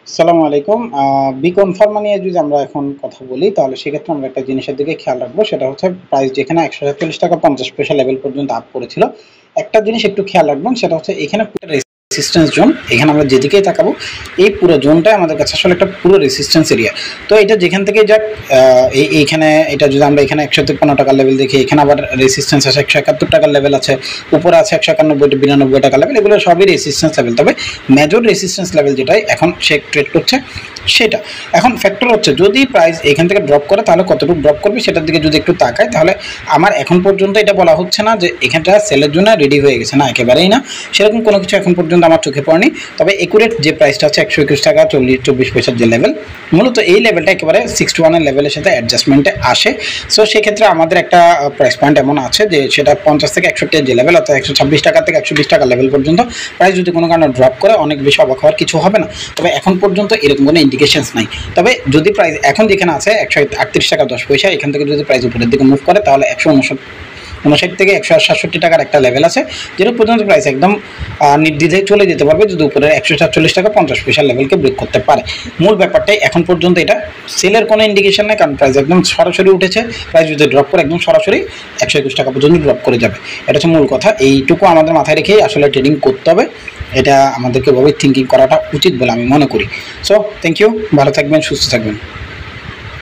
আসসালামু আলাইকুম। বিকনফার্মা নিয়ে যদি আমরা এখন কথা বলি তাহলে সেক্ষেত্রে আমরা একটা জিনিসের দিকে খেয়াল রাখবো, সেটা হচ্ছে প্রাইস যেখানে ১৪৭ টাকা ৫০ পয়সা লেভেল পর্যন্ত আপ করেছিল, একটা জিনিস একটু খেয়াল রাখবেন, সেটা হচ্ছে এখানে রেসিস্ট্যান্স জোন। এখানে আমরা যেদিকেই তাকাবো এই পুরো জোনটাই আমাদের কাছে আসলে একটা পুরো রেসিস্ট্যান্স এরিয়া। তো এটা যেখান থেকে যাক, এইখানে এটা যদি আমরা এখানে ১৫৩ টাকার লেভেল দেখি, এখানে আবার রেসিস্ট্যান্স আছে ১৭১ টাকার লেভেল আছে, উপরে আছে ১৯১ ৯ টাকার লেভেল, এগুলো সবই রেসিস্ট্যান্স লেভেল। তবে মেজর রেসিস্ট্যান্স লেভেল যেটাই এখন সে ট্রেড করছে সেটা। এখন ফ্যাক্টর হচ্ছে যদি প্রাইস এখান থেকে ড্রপ করে তাহলে কতটুকু ড্রপ করবে সেটার দিকে যদি একটু তাকায়, তাহলে আমার এখন পর্যন্ত এটা বলা হচ্ছে না যে এখানটা সেলের জন্য রেডি হয়ে গেছে, না একেবারেই না, সেরকম কোনো কিছু এখন পর্যন্ত আমার চোখে পড়েনি। তবে একুরেট যে প্রাইসটা আছে ১২১ টাকা ২৪ পয়সার যে লেভেল, মূলত এই লেভেলটা একেবারে 61-এর লেভেলের সাথে অ্যাডজাস্টমেন্টে আসে। সো সেক্ষেত্রে আমাদের একটা প্রাইস পয়েন্ট এমন আছে যে সেটা ৫০ থেকে ৬১-এর যে লেভেল, অর্থাৎ ১২৬ টাকা থেকে ১২০ টাকা লেভেল পর্যন্ত প্রাইস যদি কোনো কারণে ড্রপ করে অনেক বেশি অবাক হওয়ার কিছু হবে না। তবে এখন পর্যন্ত এরকম কোনো ইন্ডিকেশনস নাই। তবে যদি প্রাইস এখন যেখানে আছে ১৩৮ টাকা ১০ পয়সা, এখান থেকে যদি প্রাইস উপরের দিকে মুভ করে তাহলে ১৫৯ থেকে ১৬৭ টাকার একটা লেভেল আছে, যেটা পর্যন্ত প্রাইস একদম নির্দ্বিধায় চলে যেতে পারবে যদি উপরে ১৪৭ টাকা ৫০ পয়সার লেভেলকে ব্রেক করতে পারে। মূল ব্যাপারটাই এখন পর্যন্ত এটা সেলের কোনো ইন্ডিকেশন নেই, কারণ প্রাইস একদম সরাসরি উঠেছে। প্রাইস যদি ড্রপ করে একদম সরাসরি ১২১ টাকা পর্যন্ত ড্রপ করে যাবে, এটা হচ্ছে মূল কথা। এইটুকু আমাদের মাথায় রেখেই আসলে ট্রেডিং করতে হবে, এটা আমাদেরকে ভাবে থিঙ্কিং করাটা উচিত বলে আমি মনে করি। সো থ্যাংক ইউ, ভালো থাকবেন, সুস্থ থাকবেন।